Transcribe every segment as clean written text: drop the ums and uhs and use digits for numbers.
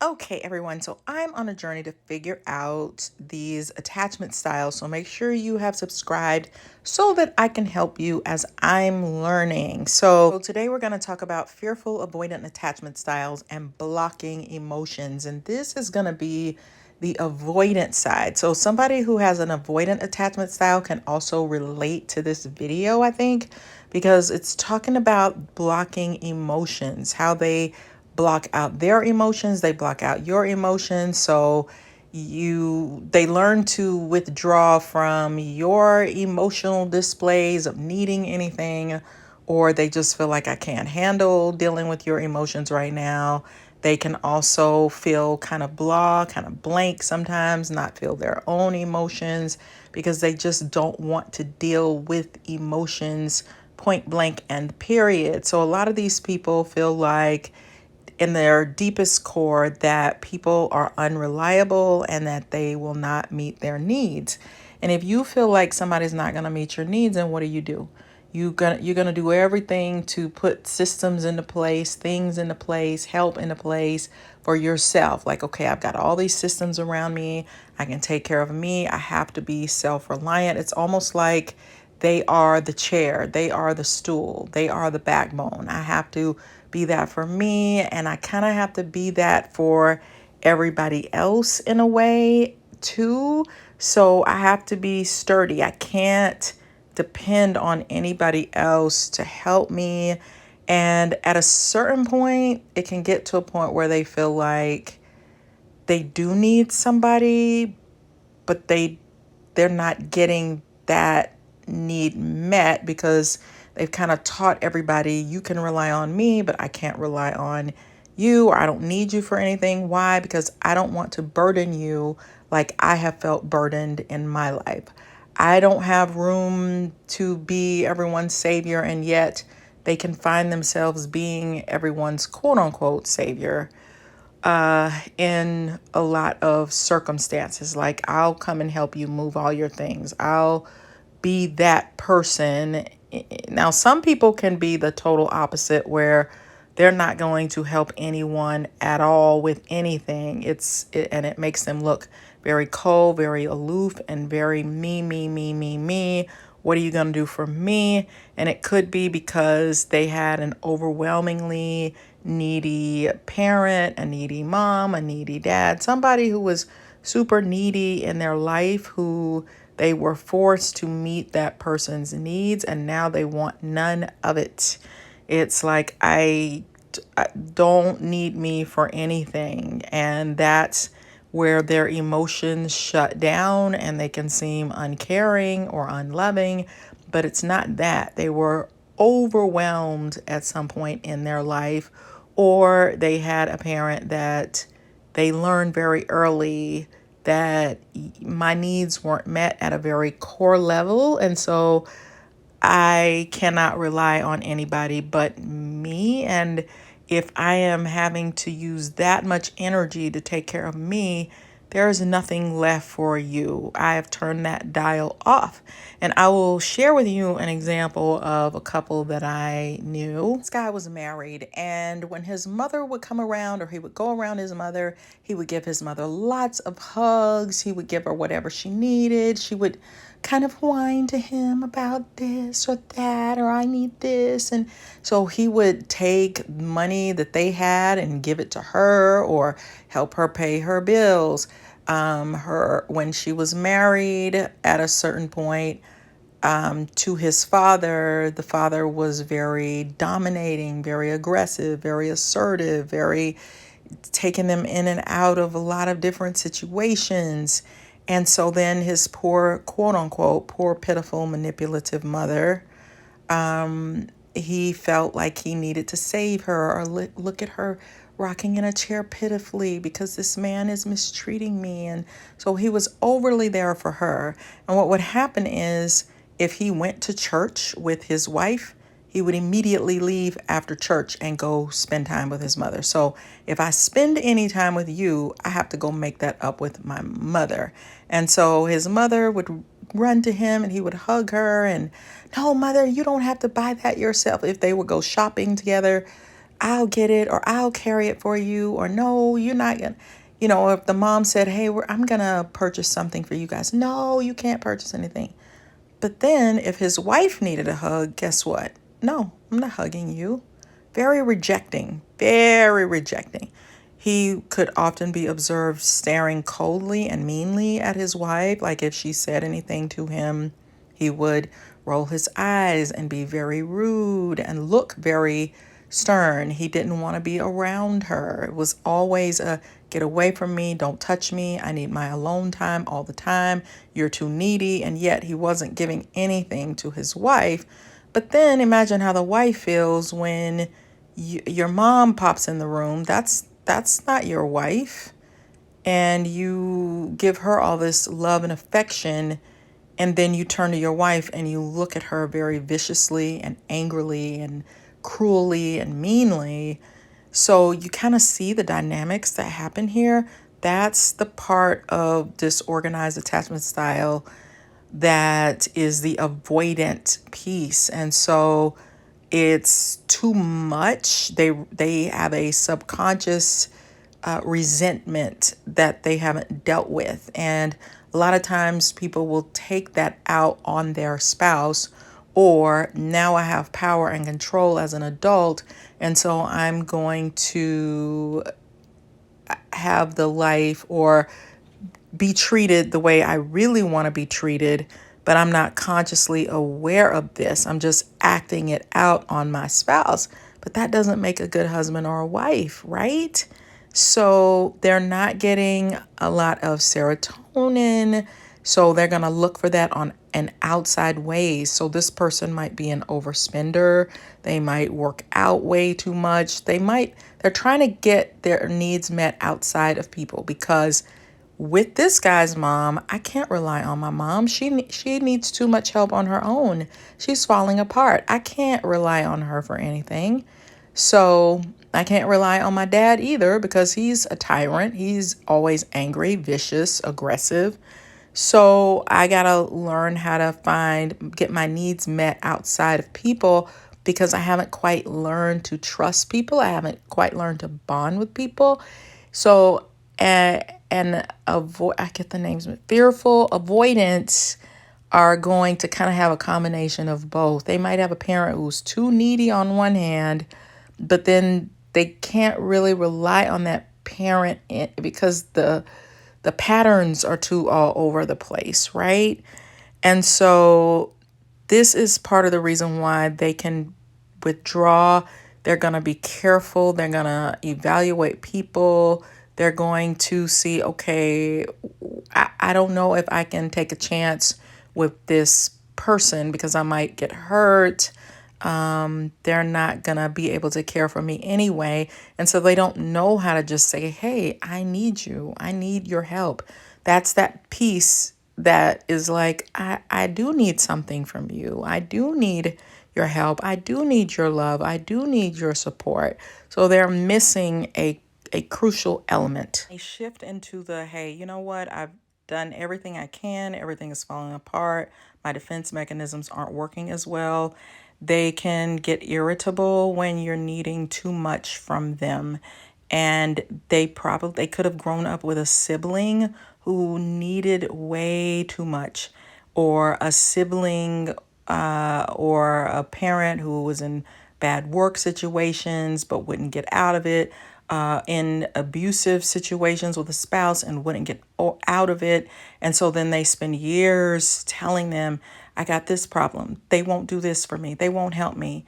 Okay, everyone, so I'm on a journey to figure out these attachment styles. So make sure you have subscribed so that I can help you as I'm learning. So today we're going to talk about fearful avoidant attachment styles and blocking emotions. And this is going to be the avoidant side. So somebody who has an avoidant attachment style can also relate to this video, I think, because it's talking about blocking emotions, how they block out their emotions, they block out your emotions. So they learn to withdraw from your emotional displays of needing anything, or they just feel like I can't handle dealing with your emotions right now. They can also feel kind of blah, kind of blank sometimes, not feel their own emotions because they just don't want to deal with emotions point blank and period. So a lot of these people feel like in their deepest core that people are unreliable and that they will not meet their needs. And if you feel like somebody's not going to meet your needs, then what do? You're gonna do everything to put systems into place, things into place, help into place for yourself. Like, okay, I've got all these systems around me. I can take care of me. I have to be self-reliant. It's almost like they are the chair, they are the stool, they are the backbone. I have to be that for me, and I kind of have to be that for everybody else in a way too. So I have to be sturdy. I can't depend on anybody else to help me. And at a certain point, it can get to a point where they feel like they do need somebody, but they're not getting that need met because they've kind of taught everybody, you can rely on me, but I can't rely on you, or I don't need you for anything. Why? Because I don't want to burden you like I have felt burdened in my life. I don't have room to be everyone's savior, and yet they can find themselves being everyone's quote unquote savior in a lot of circumstances. Like, I'll come and help you move all your things. I'll be that person. Now, some people can be the total opposite where they're not going to help anyone at all with anything. And it makes them look very cold, very aloof, and very me. What are you going to do for me? And it could be because they had an overwhelmingly needy parent, a needy mom, a needy dad, somebody who was super needy in their life, who they were forced to meet that person's needs, and now they want none of it. It's like, I don't need me for anything. And that's where their emotions shut down and they can seem uncaring or unloving. But it's not that. They were overwhelmed at some point in their life, or they had a parent that they learned very early that my needs weren't met at a very core level. And so I cannot rely on anybody but me. And if I am having to use that much energy to take care of me, there is nothing left for you. I have turned that dial off. And I will share with you an example of a couple that I knew. This guy was married, and when his mother would come around, or he would go around his mother, he would give his mother lots of hugs. He would give her whatever she needed. She would kind of whine to him about this or that, or I need this. And so he would take money that they had and give it to her, or help her pay her bills. When she was married at a certain point, to his father, the father was very dominating, very aggressive, very assertive, very taking them in and out of a lot of different situations. And so then his poor, quote unquote, poor, pitiful, manipulative mother, he felt like he needed to save her, or look at her rocking in a chair pitifully because this man is mistreating me. And so he was overly there for her. And what would happen is, if he went to church with his wife, he would immediately leave after church and go spend time with his mother. So if I spend any time with you, I have to go make that up with my mother. And so his mother would run to him and he would hug her and, no, mother, you don't have to buy that yourself. If they would go shopping together, I'll get it, or I'll carry it for you, or no, you're not gonna, if the mom said, hey, I'm gonna purchase something for you guys. No, you can't purchase anything. But then if his wife needed a hug, guess what? No, I'm not hugging you. Very rejecting, very rejecting. He could often be observed staring coldly and meanly at his wife. Like if she said anything to him, he would roll his eyes and be very rude and look very stern. He didn't want to be around her. It was always a get away from me, don't touch me, I need my alone time all the time, you're too needy. And yet he wasn't giving anything to his wife. But then imagine how the wife feels when your mom pops in the room. That's not your wife. And you give her all this love and affection, and then you turn to your wife and you look at her very viciously and angrily and cruelly and meanly. So you kind of see the dynamics that happen here. That's the part of disorganized attachment style that is the avoidant piece. And so it's too much. They have a subconscious resentment that they haven't dealt with. And a lot of times people will take that out on their spouse, or now I have power and control as an adult, and so I'm going to have the life or be treated the way I really want to be treated, but I'm not consciously aware of this. I'm just acting it out on my spouse. But that doesn't make a good husband or a wife, right? So they're not getting a lot of serotonin. So they're going to look for that on an outside ways. So this person might be an overspender. They might work out way too much. They're trying to get their needs met outside of people, because with this guy's mom, I can't rely on my mom. She needs too much help on her own. She's falling apart. I can't rely on her for anything. So I can't rely on my dad either, because he's a tyrant. He's always angry, vicious, aggressive. So I gotta learn how to get my needs met outside of people, because I haven't quite learned to trust people. I haven't quite learned to bond with people. So, I get the names, fearful, avoidance are going to kind of have a combination of both. They might have a parent who's too needy on one hand, but then they can't really rely on that parent because the patterns are too all over the place, right? And so this is part of the reason why they can withdraw. They're going to be careful. They're going to evaluate people. They're going to see, okay, I don't know if I can take a chance with this person because I might get hurt. They're not going to be able to care for me anyway. And so they don't know how to just say, hey, I need you. I need your help. That's that piece that is like, I do need something from you. I do need your help. I do need your love. I do need your support. So they're missing a crucial element. They shift into the, hey, you know what? I've done everything I can. Everything is falling apart. My defense mechanisms aren't working as well. They can get irritable when you're needing too much from them. And they could have grown up with a sibling who needed way too much, or a sibling or a parent who was in bad work situations but wouldn't get out of it, in abusive situations with a spouse and wouldn't get out of it. And so then they spend years telling them, I got this problem. They won't do this for me. They won't help me.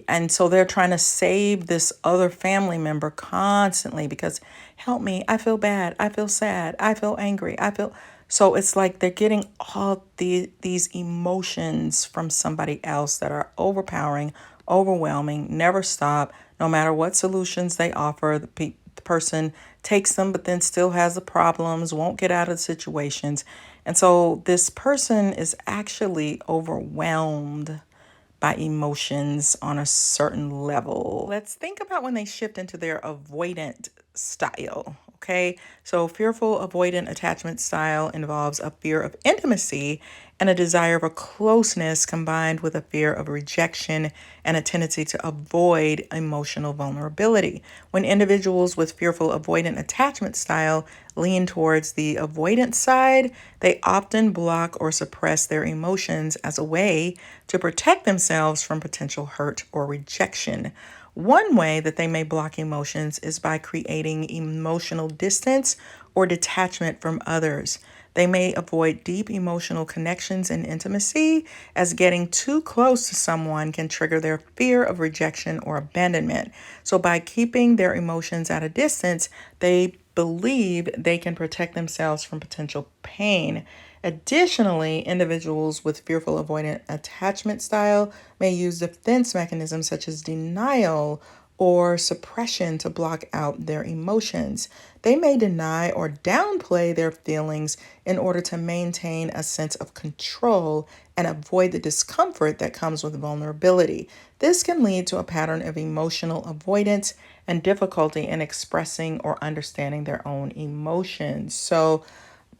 And so they're trying to save this other family member constantly because, help me, I feel bad, I feel sad, I feel angry, I feel. So it's like they're getting all these emotions from somebody else that are overpowering, overwhelming, never stop. No matter what solutions they offer, the person takes them, but then still has the problems, won't get out of the situations. And so this person is actually overwhelmed by emotions on a certain level. Let's think about when they shift into their avoidant style. Okay, so fearful avoidant attachment style involves a fear of intimacy and a desire for closeness combined with a fear of rejection and a tendency to avoid emotional vulnerability. When individuals with fearful avoidant attachment style lean towards the avoidant side, they often block or suppress their emotions as a way to protect themselves from potential hurt or rejection. One way that they may block emotions is by creating emotional distance or detachment from others. They may avoid deep emotional connections and intimacy, as getting too close to someone can trigger their fear of rejection or abandonment. So, by keeping their emotions at a distance, they believe they can protect themselves from potential pain. Additionally, individuals with fearful avoidant attachment style may use defense mechanisms such as denial or suppression to block out their emotions. They may deny or downplay their feelings in order to maintain a sense of control and avoid the discomfort that comes with vulnerability. This can lead to a pattern of emotional avoidance and difficulty in expressing or understanding their own emotions. So,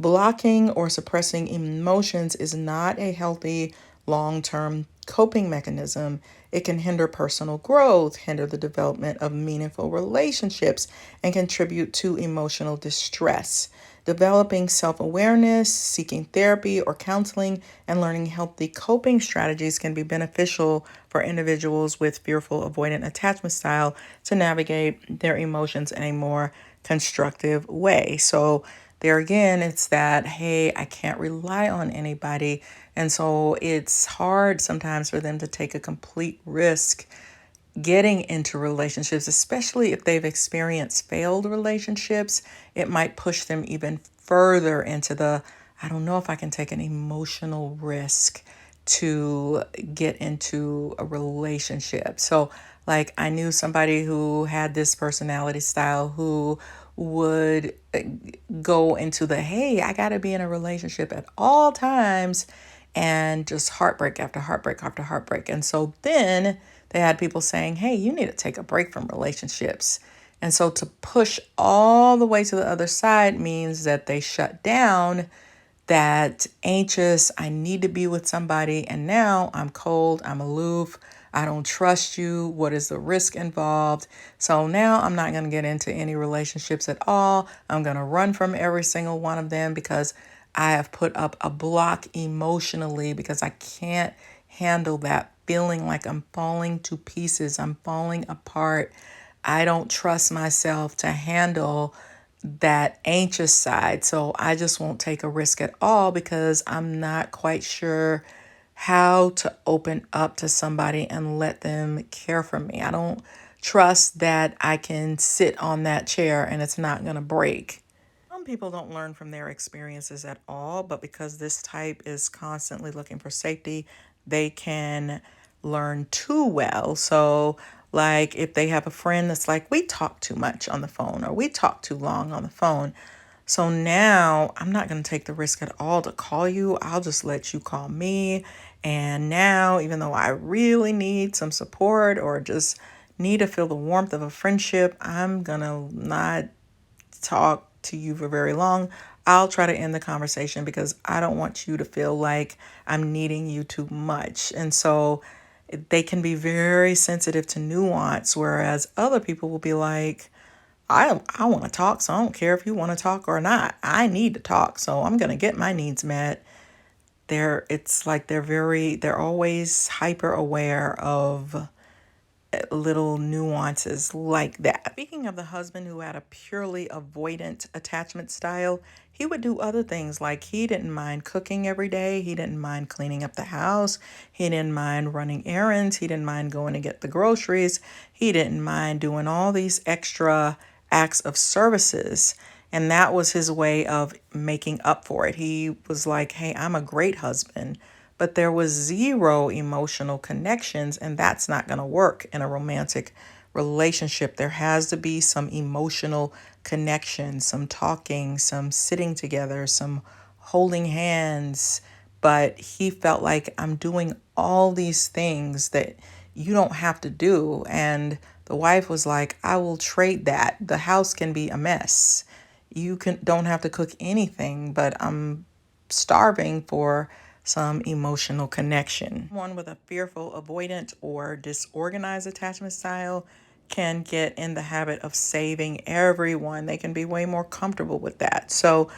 blocking or suppressing emotions is not a healthy long term coping mechanism. It can hinder personal growth, hinder the development of meaningful relationships, and contribute to emotional distress. Developing self awareness, seeking therapy or counseling, and learning healthy coping strategies can be beneficial for individuals with fearful avoidant attachment style to navigate their emotions in a more constructive way. So, there again, it's that, hey, I can't rely on anybody. And so it's hard sometimes for them to take a complete risk getting into relationships, especially if they've experienced failed relationships. It might push them even further into the, I don't know if I can take an emotional risk to get into a relationship. So, like, I knew somebody who had this personality style who would go into the, hey, I got to be in a relationship at all times, and just heartbreak after heartbreak after heartbreak. And so then they had people saying, hey, you need to take a break from relationships. And so to push all the way to the other side means that they shut down that anxious, I need to be with somebody, and now I'm cold, I'm aloof, I don't trust you. What is the risk involved? So now I'm not going to get into any relationships at all. I'm going to run from every single one of them because I have put up a block emotionally because I can't handle that feeling like I'm falling to pieces, I'm falling apart. I don't trust myself to handle that anxious side. So I just won't take a risk at all because I'm not quite sure how to open up to somebody and let them care for me. I don't trust that I can sit on that chair and it's not going to break. Some people don't learn from their experiences at all, but because this type is constantly looking for safety, they can learn too well. So, like if they have a friend that's like, we talk too much on the phone or we talk too long on the phone. So now I'm not going to take the risk at all to call you. I'll just let you call me. And now, even though I really need some support or just need to feel the warmth of a friendship, I'm going to not talk to you for very long. I'll try to end the conversation because I don't want you to feel like I'm needing you too much. And so they can be very sensitive to nuance, whereas other people will be like, I want to talk, so I don't care if you want to talk or not. I need to talk, so I'm going to get my needs met. It's like they're always hyper aware of little nuances like that. Speaking of the husband who had a purely avoidant attachment style, he would do other things like he didn't mind cooking every day, he didn't mind cleaning up the house, he didn't mind running errands, he didn't mind going to get the groceries, he didn't mind doing all these extra acts of services. And that was his way of making up for it. He was like, hey, I'm a great husband, but there was zero emotional connections, and that's not going to work in a romantic relationship. There has to be some emotional connection, some talking, some sitting together, some holding hands. But he felt like, I'm doing all these things that you don't have to do. And the wife was like, I will trade that. The house can be a mess. you don't have to cook anything, but I'm starving for some emotional connection. One with a fearful, avoidant, or disorganized attachment style can get in the habit of saving everyone. They can be way more comfortable with that. So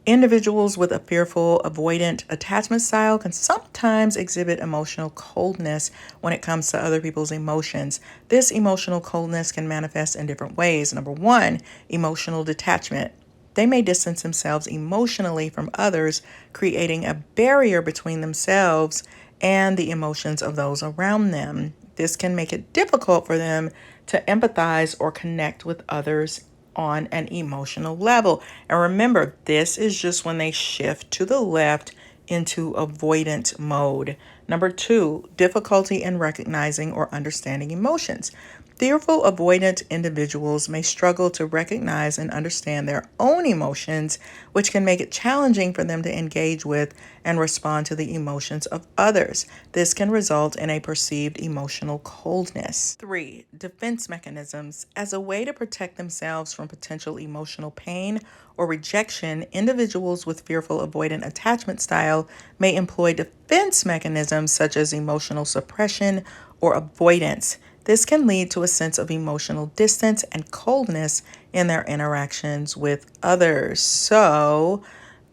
individuals with a fearful, avoidant attachment style can sometimes exhibit emotional coldness when it comes to other people's emotions. This emotional coldness can manifest in different ways. Number one, emotional detachment. They may distance themselves emotionally from others, creating a barrier between themselves and the emotions of those around them. This can make it difficult for them to empathize or connect with others on an emotional level. And remember, this is just when they shift to the left into avoidant mode. Number two, difficulty in recognizing or understanding emotions. Fearful, avoidant individuals may struggle to recognize and understand their own emotions, which can make it challenging for them to engage with and respond to the emotions of others. This can result in a perceived emotional coldness. Three, defense mechanisms. As a way to protect themselves from potential emotional pain or rejection, individuals with fearful, avoidant attachment style may employ defense mechanisms such as emotional suppression or avoidance. This can lead to a sense of emotional distance and coldness in their interactions with others. So,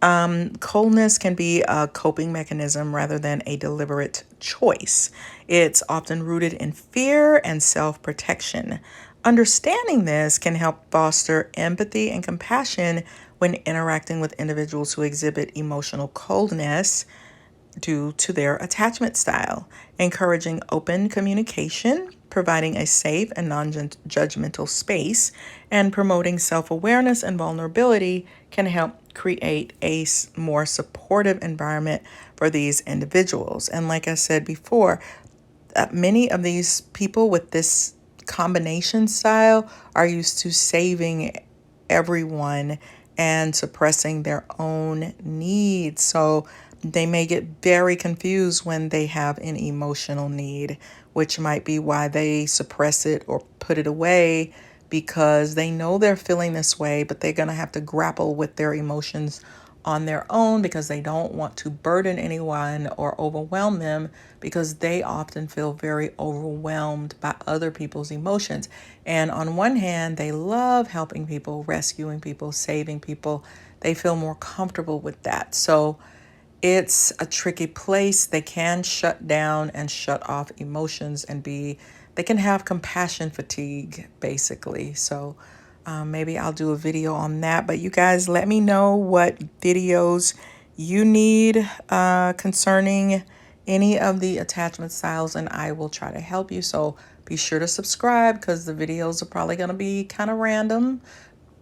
coldness can be a coping mechanism rather than a deliberate choice. It's often rooted in fear and self protection. Understanding this can help foster empathy and compassion when interacting with individuals who exhibit emotional coldness due to their attachment style, encouraging open communication, providing a safe and non-judgmental space, and promoting self-awareness and vulnerability can help create a more supportive environment for these individuals. And like I said before, many of these people with this combination style are used to saving everyone and suppressing their own needs. So they may get very confused when they have an emotional need, which might be why they suppress it or put it away, because they know they're feeling this way, but they're going to have to grapple with their emotions on their own because they don't want to burden anyone or overwhelm them, because they often feel very overwhelmed by other people's emotions. And on one hand, they love helping people, rescuing people, saving people. They feel more comfortable with that. So it's a tricky place. They can shut down and shut off emotions and they can have compassion fatigue, basically. So maybe I'll do a video on that. But you guys, let me know what videos you need concerning any of the attachment styles, and I will try to help you. So be sure to subscribe, because the videos are probably going to be kind of random,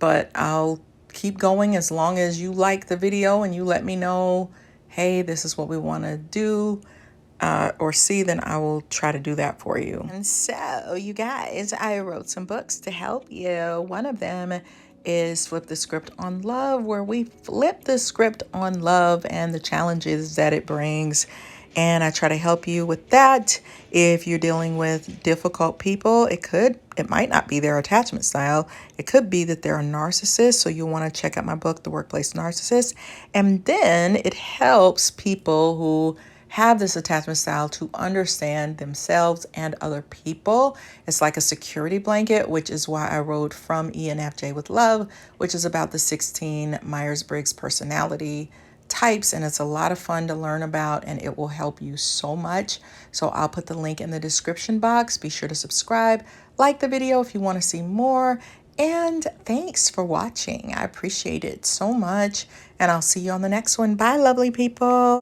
but I'll keep going as long as you like the video and you let me know, hey, this is what we want to do or see, then I will try to do that for you. And so, you guys, I wrote some books to help you. One of them is Flip the Script on Love, where we flip the script on love and the challenges that it brings. And I try to help you with that. If you're dealing with difficult people, it might not be their attachment style. It could be that they're a narcissist. So you'll want to check out my book, The Workplace Narcissist. And then it helps people who have this attachment style to understand themselves and other people. It's like a security blanket, which is why I wrote From ENFJ with Love, which is about the 16 Myers-Briggs personality types, and it's a lot of fun to learn about, and it will help you so much. So I'll put the link in the description box. Be sure to subscribe, like the video if you want to see more, and thanks for watching. I appreciate it so much, and I'll see you on the next one. Bye, lovely people.